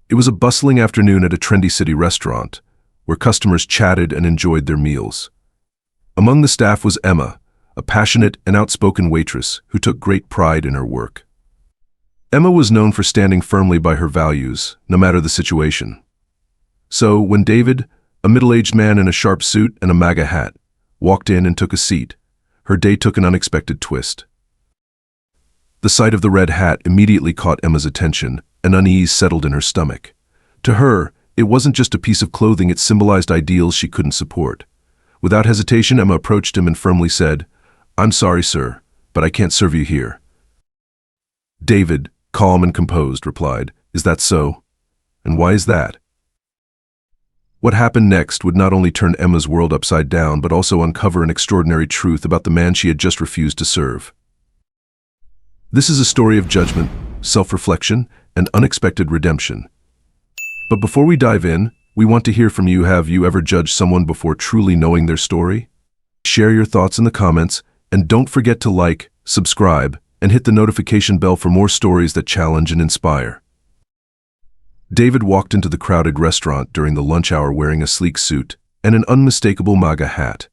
It was a bustling afternoon at a trendy city restaurant, where customers chatted and enjoyed their meals. Among the staff was Emma, a passionate and outspoken waitress who took great pride in her work. Emma was known for standing firmly by her values, no matter the situation. So, when David, a middle-aged man in a sharp suit and a MAGA hat, walked in and took a seat, her day took an unexpected twist. The sight of the red hat immediately caught Emma's attention, and unease settled in her stomach. To her, it wasn't just a piece of clothing, it symbolized ideals she couldn't support. Without hesitation, Emma approached him and firmly said, "I'm sorry, sir, but I can't serve you here." David, calm and composed, replied, "Is that so? And why is that?" What happened next would not only turn Emma's world upside down, but also uncover an extraordinary truth about the man she had just refused to serve. This is a story of judgment, self-reflection, and unexpected redemption. But before we dive in, we want to hear from you. Have you ever judged someone before truly knowing their story? Share your thoughts in the comments, and don't forget to like, subscribe, and hit the notification bell for more stories that challenge and inspire. David walked into the crowded restaurant during the lunch hour wearing a sleek suit and an unmistakable MAGA hat.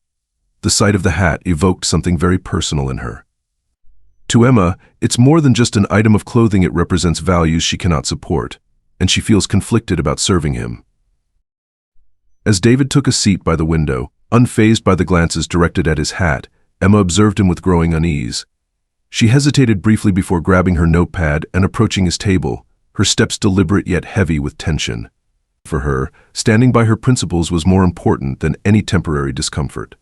The sight of the hat evoked something very personal in her. To Emma, it's more than just an item of clothing. It represents values she cannot support, and she feels conflicted about serving him. As David took a seat by the window, unfazed by the glances directed at his hat, Emma observed him with growing unease. She hesitated briefly before grabbing her notepad and approaching his table, her steps deliberate yet heavy with tension. For her, standing by her principles was more important than any temporary discomfort.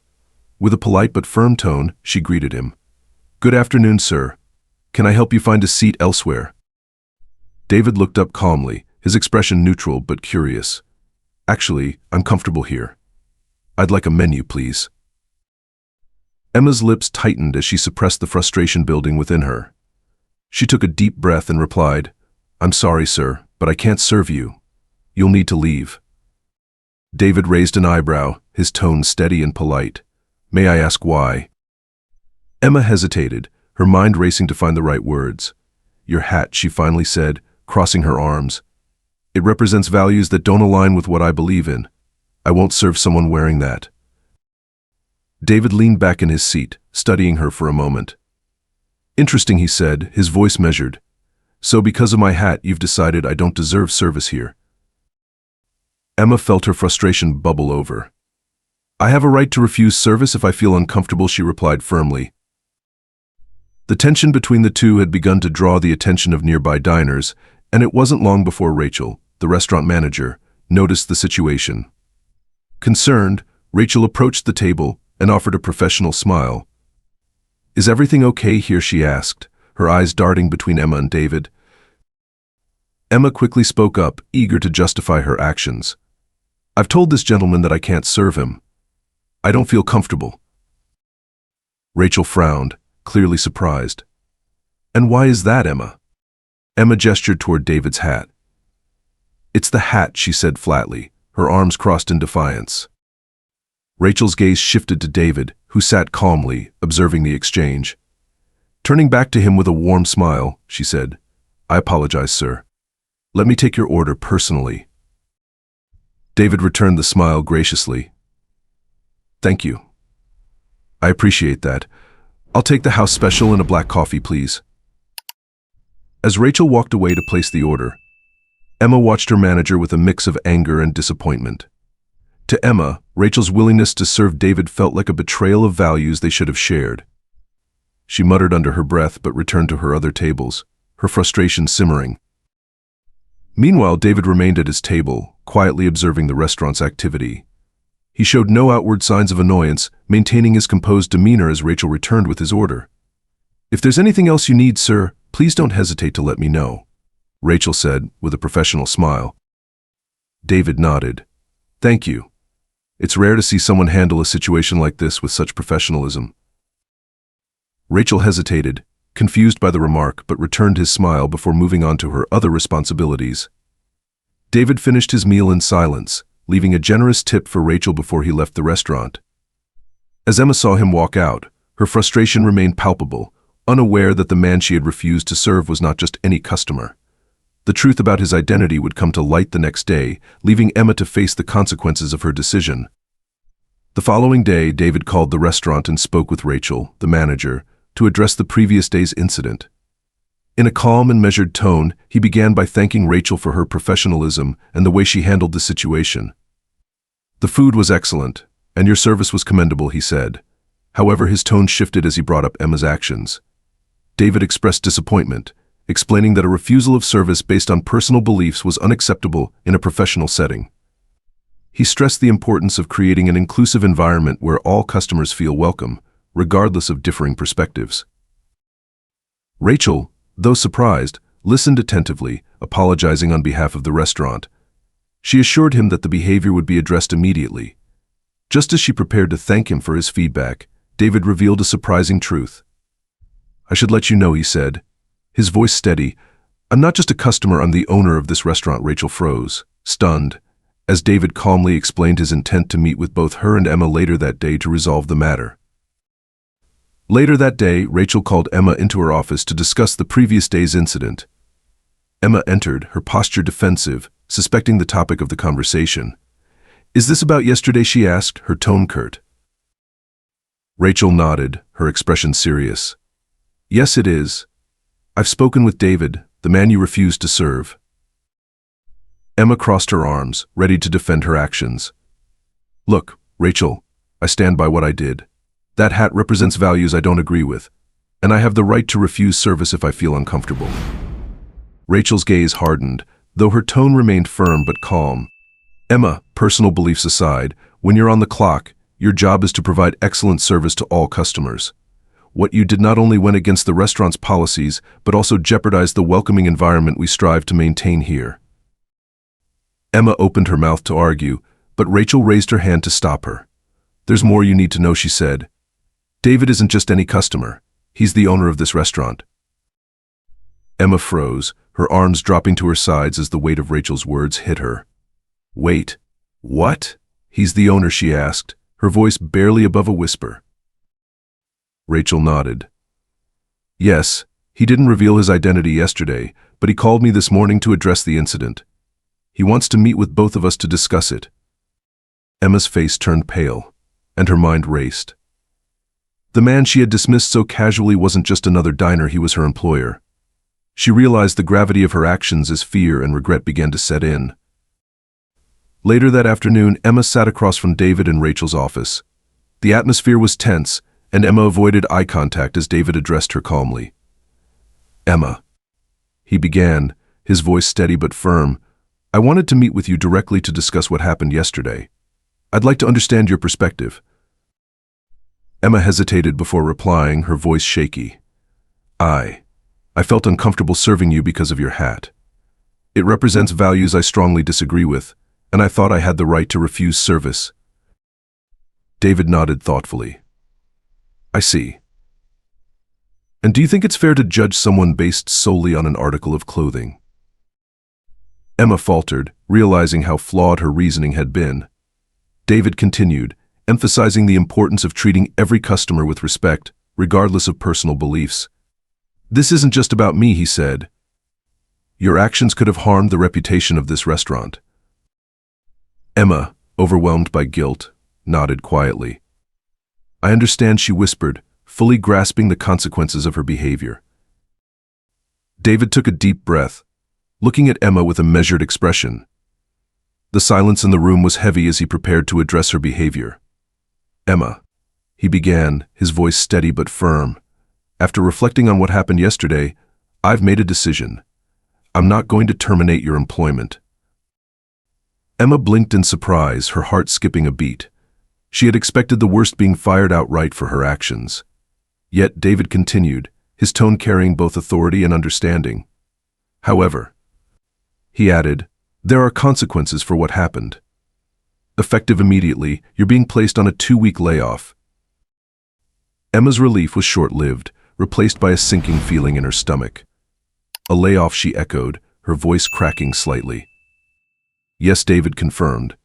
With a polite but firm tone, she greeted him. "Good afternoon, sir. Can I help you find a seat elsewhere?" David looked up calmly, his expression neutral but curious. "Actually, I'm comfortable here. I'd like a menu, please." Emma's lips tightened as she suppressed the frustration building within her. She took a deep breath and replied, "I'm sorry, sir, but I can't serve you. You'll need to leave." David raised an eyebrow, his tone steady and polite. "May I ask why?" Emma hesitated, her mind racing to find the right words. "Your hat," she finally said, crossing her arms. "It represents values that don't align with what I believe in. I won't serve someone wearing that." David leaned back in his seat, studying her for a moment. "Interesting," he said, his voice measured. "So because of my hat, you've decided I don't deserve service here." Emma felt her frustration bubble over. "I have a right to refuse service if I feel uncomfortable," she replied firmly. The tension between the two had begun to draw the attention of nearby diners, and it wasn't long before Rachel, the restaurant manager, noticed the situation. Concerned, Rachel approached the table and offered a professional smile. "Is everything okay here?" she asked, her eyes darting between Emma and David. Emma quickly spoke up, eager to justify her actions. "I've told this gentleman that I can't serve him. I don't feel comfortable." Rachel frowned, clearly surprised. "And why is that, Emma?" Emma gestured toward David's hat. "It's the hat," she said flatly, her arms crossed in defiance. Rachel's gaze shifted to David, who sat calmly, observing the exchange. Turning back to him with a warm smile, she said, "I apologize, sir. Let me take your order personally." David returned the smile graciously. "Thank you. I appreciate that. I'll take the house special and a black coffee, please." As Rachel walked away to place the order, Emma watched her manager with a mix of anger and disappointment. To Emma, Rachel's willingness to serve David felt like a betrayal of values they should have shared. She muttered under her breath but returned to her other tables, her frustration simmering. Meanwhile, David remained at his table, quietly observing the restaurant's activity. He showed no outward signs of annoyance, maintaining his composed demeanor as Rachel returned with his order. "If there's anything else you need, sir, please don't hesitate to let me know," Rachel said with a professional smile. David nodded. "Thank you. It's rare to see someone handle a situation like this with such professionalism." Rachel hesitated, confused by the remark, but returned his smile before moving on to her other responsibilities. David finished his meal in silence, leaving a generous tip for Rachel before he left the restaurant. As Emma saw him walk out, her frustration remained palpable, unaware that the man she had refused to serve was not just any customer, The truth about his identity would come to light the next day, leaving Emma to face the consequences of her decision. The following day, David called the restaurant and spoke with Rachel, the manager, to address the previous day's incident. In a calm and measured tone, he began by thanking Rachel for her professionalism and the way she handled the situation. "The food was excellent, and your service was commendable," he said. However, his tone shifted as he brought up Emma's actions. David expressed disappointment, explaining that a refusal of service based on personal beliefs was unacceptable in a professional setting. He stressed the importance of creating an inclusive environment where all customers feel welcome, regardless of differing perspectives. Rachel, though surprised, listened attentively, apologizing on behalf of the restaurant. She assured him that the behavior would be addressed immediately. Just as she prepared to thank him for his feedback, David revealed a surprising truth. "I should let you know," he said, his voice steady. "I'm not just a customer, I'm the owner of this restaurant." Rachel froze, stunned, as David calmly explained his intent to meet with both her and Emma later that day to resolve the matter. Later that day, Rachel called Emma into her office to discuss the previous day's incident. Emma entered, her posture defensive, suspecting the topic of the conversation. "Is this about yesterday?" she asked, her tone curt. Rachel nodded, her expression serious. "Yes, it is. I've spoken with David, the man you refused to serve." Emma crossed her arms, ready to defend her actions. "Look, Rachel, I stand by what I did. That hat represents values I don't agree with, and I have the right to refuse service if I feel uncomfortable." Rachel's gaze hardened, though her tone remained firm but calm. "Emma, personal beliefs aside, when you're on the clock, your job is to provide excellent service to all customers. What you did not only went against the restaurant's policies, but also jeopardized the welcoming environment we strive to maintain here." Emma opened her mouth to argue, but Rachel raised her hand to stop her. "There's more you need to know," she said. "David isn't just any customer. He's the owner of this restaurant." Emma froze, her arms dropping to her sides as the weight of Rachel's words hit her. "Wait, what?" "He's the owner?" she asked, her voice barely above a whisper. Rachel nodded. "Yes, he didn't reveal his identity yesterday, but he called me this morning to address the incident. He wants to meet with both of us to discuss it." Emma's face turned pale, and her mind raced. The man she had dismissed so casually wasn't just another diner, he was her employer. She realized the gravity of her actions as fear and regret began to set in. Later that afternoon, Emma sat across from David in Rachel's office. The atmosphere was tense, and Emma avoided eye contact as David addressed her calmly. "Emma," he began, his voice steady but firm, "I wanted to meet with you directly to discuss what happened yesterday. I'd like to understand your perspective." Emma hesitated before replying, her voice shaky. I felt uncomfortable serving you because of your hat. It represents values I strongly disagree with, and I thought I had the right to refuse service." David nodded thoughtfully. "I see. And do you think it's fair to judge someone based solely on an article of clothing?" Emma faltered, realizing how flawed her reasoning had been. David continued, emphasizing the importance of treating every customer with respect, regardless of personal beliefs. "This isn't just about me," he said. "Your actions could have harmed the reputation of this restaurant." Emma, overwhelmed by guilt, nodded quietly. "I understand," she whispered, fully grasping the consequences of her behavior. David took a deep breath, looking at Emma with a measured expression. The silence in the room was heavy as he prepared to address her behavior. "Emma," he began, his voice steady but firm, "after reflecting on what happened yesterday, I've made a decision. I'm not going to terminate your employment." Emma blinked in surprise, her heart skipping a beat. She had expected the worst, being fired outright for her actions. Yet David continued, his tone carrying both authority and understanding. "However," he added, "there are consequences for what happened. Effective immediately, you're being placed on a 2-week layoff." Emma's relief was short-lived, replaced by a sinking feeling in her stomach. "A layoff," she echoed, her voice cracking slightly. "Yes," David confirmed.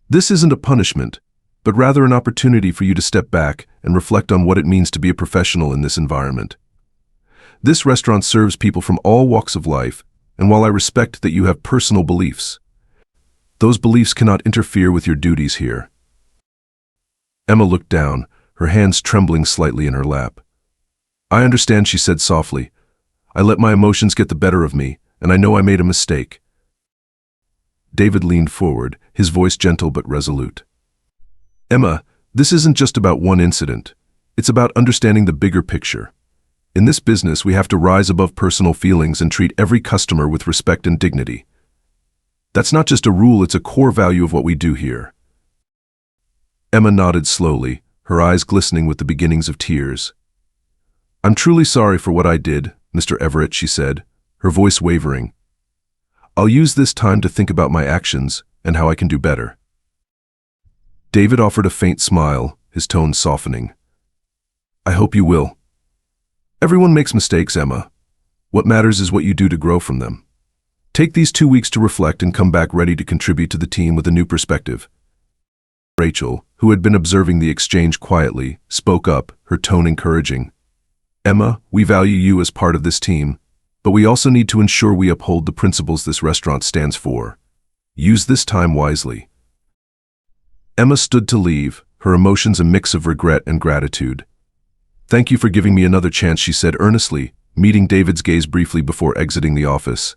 "This isn't a punishment, but rather an opportunity for you to step back and reflect on what it means to be a professional in this environment. This restaurant serves people from all walks of life, and while I respect that you have personal beliefs, those beliefs cannot interfere with your duties here." Emma looked down, her hands trembling slightly in her lap. "I understand," she said softly. "I let my emotions get the better of me, and I know I made a mistake." David leaned forward, his voice gentle but resolute. "Emma, this isn't just about one incident. It's about understanding the bigger picture. In this business, we have to rise above personal feelings and treat every customer with respect and dignity. That's not just a rule, it's a core value of what we do here." Emma nodded slowly, her eyes glistening with the beginnings of tears. "I'm truly sorry for what I did, Mr. Everett," she said, her voice wavering. "I'll use this time to think about my actions and how I can do better." David offered a faint smile, his tone softening. "I hope you will. Everyone makes mistakes, Emma. What matters is what you do to grow from them. Take these 2 weeks to reflect and come back ready to contribute to the team with a new perspective." Rachel, who had been observing the exchange quietly, spoke up, her tone encouraging. "Emma, we value you as part of this team, but we also need to ensure we uphold the principles this restaurant stands for. Use this time wisely." Emma stood to leave, her emotions a mix of regret and gratitude. "Thank you for giving me another chance," she said earnestly, meeting David's gaze briefly before exiting the office.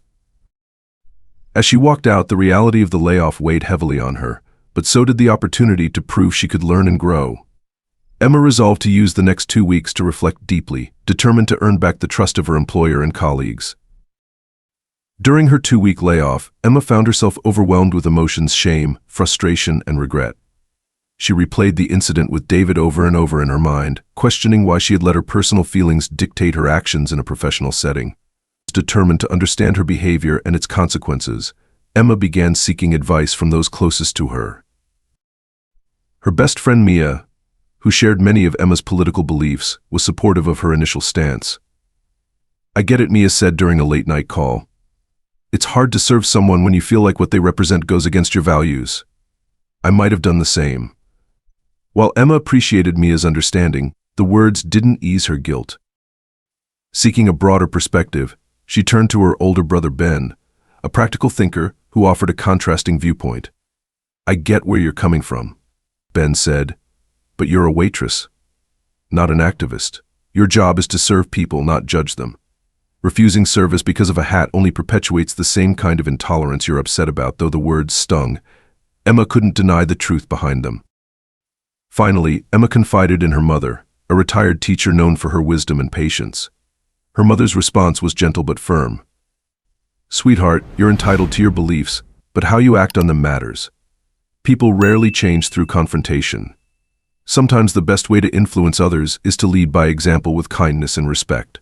As she walked out, the reality of the layoff weighed heavily on her, but so did the opportunity to prove she could learn and grow. Emma resolved to use the next 2 weeks to reflect deeply, determined to earn back the trust of her employer and colleagues. During her 2-week layoff, Emma found herself overwhelmed with emotions: shame, frustration, and regret. She replayed the incident with David over and over in her mind, questioning why she had let her personal feelings dictate her actions in a professional setting. Determined to understand her behavior and its consequences, Emma began seeking advice from those closest to her. Her best friend Mia, who shared many of Emma's political beliefs, was supportive of her initial stance. "I get it," Mia said during a late-night call. "It's hard to serve someone when you feel like what they represent goes against your values. I might have done the same." While Emma appreciated Mia's understanding, the words didn't ease her guilt. Seeking a broader perspective, she turned to her older brother Ben, a practical thinker who offered a contrasting viewpoint. "I get where you're coming from," Ben said, "but you're a waitress, not an activist. Your job is to serve people, not judge them. Refusing service because of a hat only perpetuates the same kind of intolerance you're upset about." Though the words stung, Emma couldn't deny the truth behind them. Finally, Emma confided in her mother, a retired teacher known for her wisdom and patience. Her mother's response was gentle but firm. "Sweetheart, you're entitled to your beliefs, but how you act on them matters. People rarely change through confrontation. Sometimes the best way to influence others is to lead by example with kindness and respect."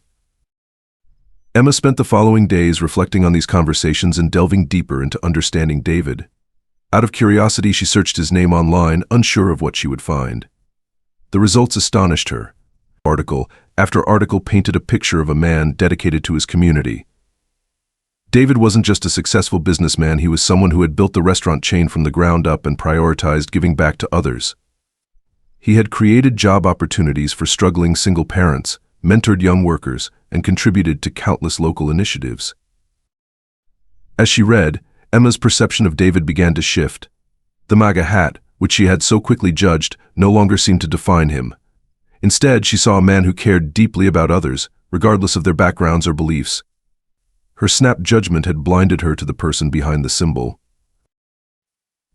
Emma spent the following days reflecting on these conversations and delving deeper into understanding David. Out of curiosity, she searched his name online, unsure of what she would find. The results astonished her. Article after article painted a picture of a man dedicated to his community. David wasn't just a successful businessman, he was someone who had built the restaurant chain from the ground up and prioritized giving back to others. He had created job opportunities for struggling single parents, mentored young workers, and contributed to countless local initiatives. As she read, Emma's perception of David began to shift. The MAGA hat, which she had so quickly judged, no longer seemed to define him. Instead, she saw a man who cared deeply about others, regardless of their backgrounds or beliefs. Her snap judgment had blinded her to the person behind the symbol.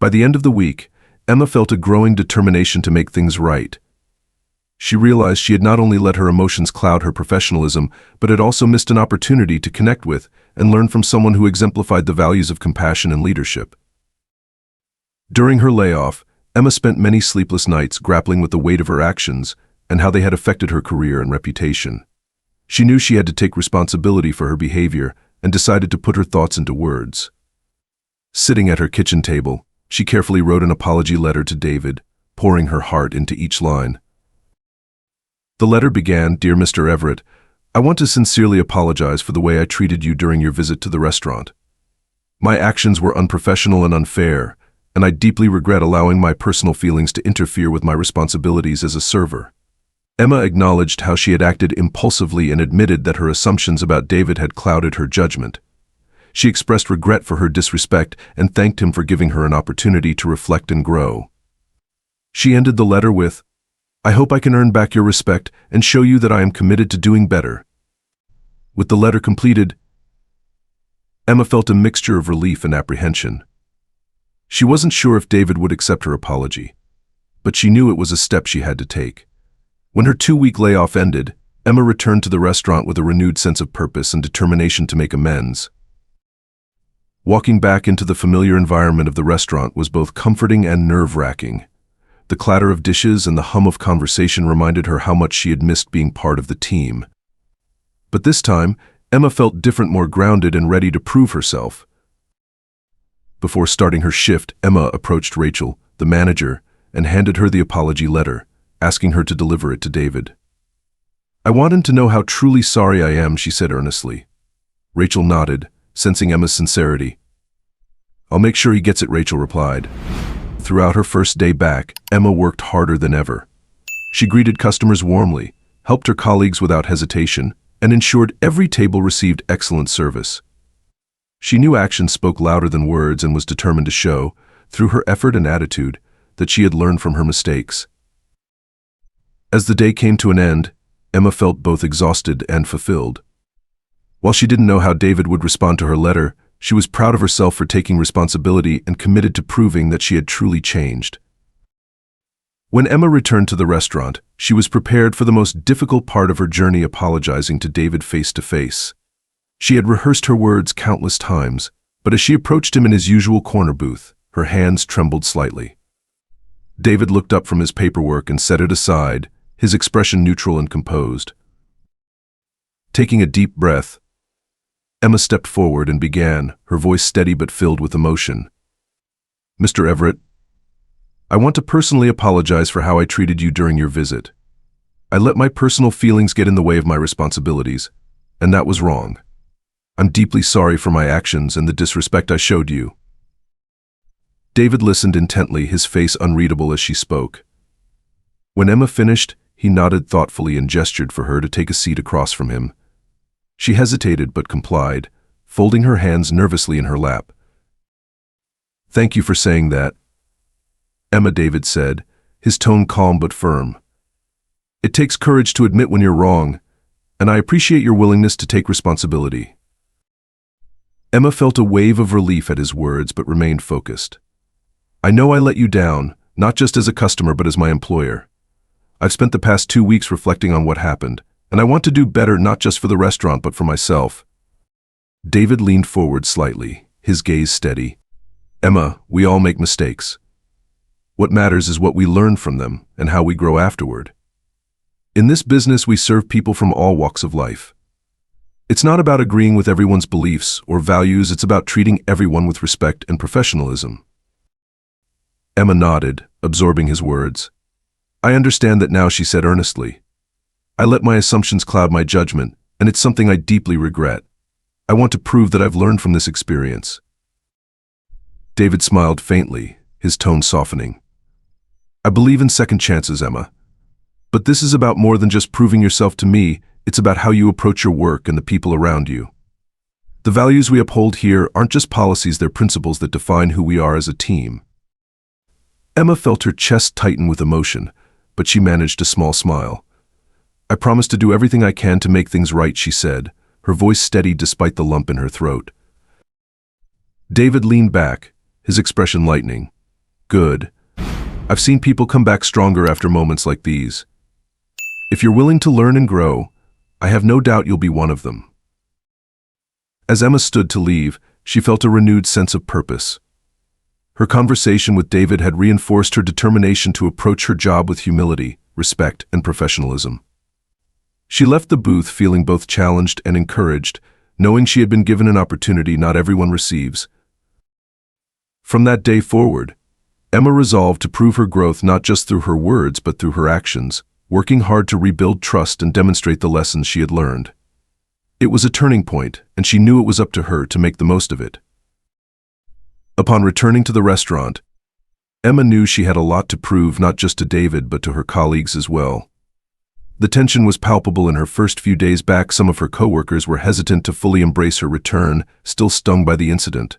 By the end of the week, Emma felt a growing determination to make things right. She realized she had not only let her emotions cloud her professionalism, but had also missed an opportunity to connect with and learn from someone who exemplified the values of compassion and leadership. During her layoff, Emma spent many sleepless nights grappling with the weight of her actions and how they had affected her career and reputation. She knew she had to take responsibility for her behavior and decided to put her thoughts into words. Sitting at her kitchen table, she carefully wrote an apology letter to David, pouring her heart into each line. The letter began, "Dear Mr. Everett, I want to sincerely apologize for the way I treated you during your visit to the restaurant. My actions were unprofessional and unfair, and I deeply regret allowing my personal feelings to interfere with my responsibilities as a server." Emma acknowledged how she had acted impulsively and admitted that her assumptions about David had clouded her judgment. She expressed regret for her disrespect and thanked him for giving her an opportunity to reflect and grow. She ended the letter with, "I hope I can earn back your respect and show you that I am committed to doing better." With the letter completed, Emma felt a mixture of relief and apprehension. She wasn't sure if David would accept her apology, but she knew it was a step she had to take. When her 2-week layoff ended, Emma returned to the restaurant with a renewed sense of purpose and determination to make amends. Walking back into the familiar environment of the restaurant was both comforting and nerve-wracking. The clatter of dishes and the hum of conversation reminded her how much she had missed being part of the team. But this time, Emma felt different, more grounded and ready to prove herself. Before starting her shift, Emma approached Rachel, the manager, and handed her the apology letter, asking her to deliver it to David. "I want him to know how truly sorry I am," she said earnestly. Rachel nodded, sensing Emma's sincerity. "I'll make sure he gets it," Rachel replied. Throughout her first day back, Emma worked harder than ever. She greeted customers warmly, helped her colleagues without hesitation, and ensured every table received excellent service. She knew actions spoke louder than words and was determined to show, through her effort and attitude, that she had learned from her mistakes. As the day came to an end, Emma felt both exhausted and fulfilled. While she didn't know how David would respond to her letter, she was proud of herself for taking responsibility and committed to proving that she had truly changed. When Emma returned to the restaurant, she was prepared for the most difficult part of her journey, apologizing to David face to face. She had rehearsed her words countless times, but as she approached him in his usual corner booth, her hands trembled slightly. David looked up from his paperwork and set it aside, his expression neutral and composed. Taking a deep breath, Emma stepped forward and began, her voice steady but filled with emotion. "Mr. Everett, I want to personally apologize for how I treated you during your visit. I let my personal feelings get in the way of my responsibilities, and that was wrong. I'm deeply sorry for my actions and the disrespect I showed you." David listened intently, his face unreadable as she spoke. When Emma finished, he nodded thoughtfully and gestured for her to take a seat across from him. She hesitated but complied, folding her hands nervously in her lap. "Thank you for saying that, Emma," David said, his tone calm but firm. "It takes courage to admit when you're wrong, and I appreciate your willingness to take responsibility." Emma felt a wave of relief at his words but remained focused. "I know I let you down, not just as a customer but as my employer. I've spent the past 2 weeks reflecting on what happened, and I want to do better not just for the restaurant but for myself." David leaned forward slightly, his gaze steady. "Emma, we all make mistakes. What matters is what we learn from them and how we grow afterward. In this business, we serve people from all walks of life. It's not about agreeing with everyone's beliefs or values, it's about treating everyone with respect and professionalism." Emma nodded, absorbing his words. "I understand that now," she said earnestly. "I let my assumptions cloud my judgment, and it's something I deeply regret. I want to prove that I've learned from this experience." David smiled faintly, his tone softening. "I believe in second chances, Emma. But this is about more than just proving yourself to me, it's about how you approach your work and the people around you. The values we uphold here aren't just policies, they're principles that define who we are as a team." Emma felt her chest tighten with emotion, but she managed a small smile. "I promise to do everything I can to make things right," she said, her voice steady despite the lump in her throat. David leaned back, his expression lightening. "Good. I've seen people come back stronger after moments like these. If you're willing to learn and grow, I have no doubt you'll be one of them." As Emma stood to leave, she felt a renewed sense of purpose. Her conversation with David had reinforced her determination to approach her job with humility, respect, and professionalism. She left the booth feeling both challenged and encouraged, knowing she had been given an opportunity not everyone receives. From that day forward, Emma resolved to prove her growth not just through her words but through her actions, working hard to rebuild trust and demonstrate the lessons she had learned. It was a turning point, and she knew it was up to her to make the most of it. Upon returning to the restaurant, Emma knew she had a lot to prove not just to David but to her colleagues as well. The tension was palpable in her first few days back. Some of her coworkers were hesitant to fully embrace her return, still stung by the incident.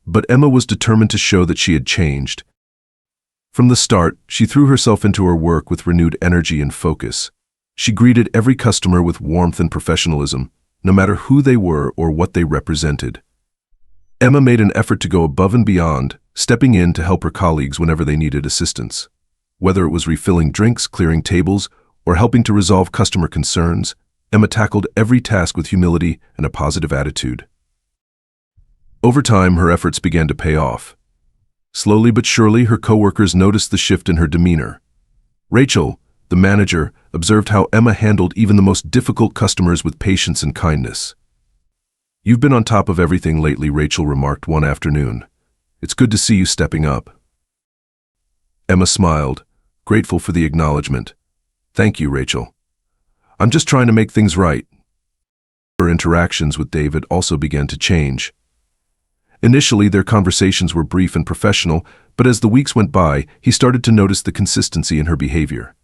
But Emma was determined to show that she had changed. From the start, she threw herself into her work with renewed energy and focus. She greeted every customer with warmth and professionalism, no matter who they were or what they represented. Emma made an effort to go above and beyond, stepping in to help her colleagues whenever they needed assistance. Whether it was refilling drinks, clearing tables, or helping to resolve customer concerns, Emma tackled every task with humility and a positive attitude. Over time, her efforts began to pay off. Slowly but surely, her coworkers noticed the shift in her demeanor. Rachel, the manager, observed how Emma handled even the most difficult customers with patience and kindness. "You've been on top of everything lately," Rachel remarked one afternoon. "It's good to see you stepping up." Emma smiled, grateful for the acknowledgement. "Thank you, Rachel. I'm just trying to make things right." Her interactions with David also began to change. Initially, their conversations were brief and professional, but as the weeks went by, he started to notice the consistency in her behavior.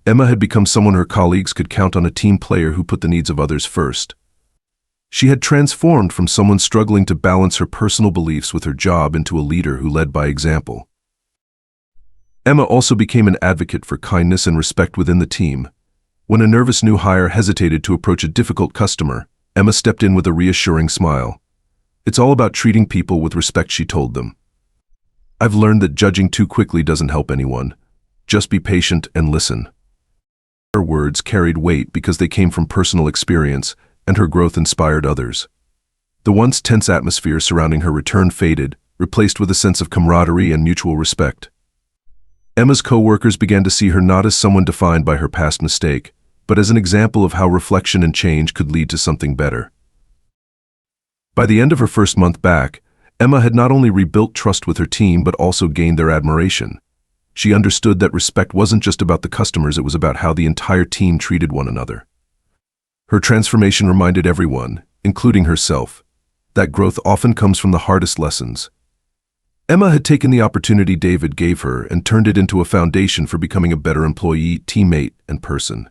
Emma had become someone her colleagues could count on, a team player who put the needs of others first. She had transformed from someone struggling to balance her personal beliefs with her job into a leader who led by example. Emma also became an advocate for kindness and respect within the team. When a nervous new hire hesitated to approach a difficult customer, Emma stepped in with a reassuring smile. "It's all about treating people with respect," she told them. "I've learned that judging too quickly doesn't help anyone. Just be patient and listen." Her words carried weight because they came from personal experience, and her growth inspired others. The once tense atmosphere surrounding her return faded, replaced with a sense of camaraderie and mutual respect. Emma's co-workers began to see her not as someone defined by her past mistake, but as an example of how reflection and change could lead to something better. By the end of her first month back, Emma had not only rebuilt trust with her team but also gained their admiration. She understood that respect wasn't just about the customers, it was about how the entire team treated one another. Her transformation reminded everyone, including herself, that growth often comes from the hardest lessons. Emma had taken the opportunity David gave her and turned it into a foundation for becoming a better employee, teammate, and person.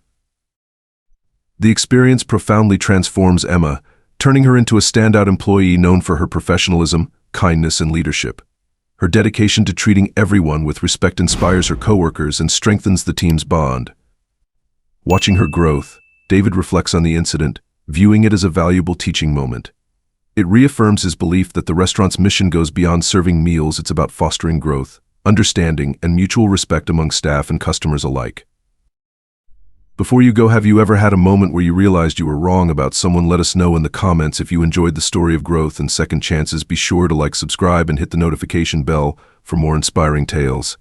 The experience profoundly transforms Emma, turning her into a standout employee known for her professionalism, kindness, and leadership. Her dedication to treating everyone with respect inspires her coworkers and strengthens the team's bond. Watching her growth, David reflects on the incident, viewing it as a valuable teaching moment. It reaffirms his belief that the restaurant's mission goes beyond serving meals. It's about fostering growth, understanding, and mutual respect among staff and customers alike. Before you go, have you ever had a moment where you realized you were wrong about someone? Let us know in the comments. If you enjoyed the story of growth and second chances, be sure to like, subscribe, and hit the notification bell for more inspiring tales.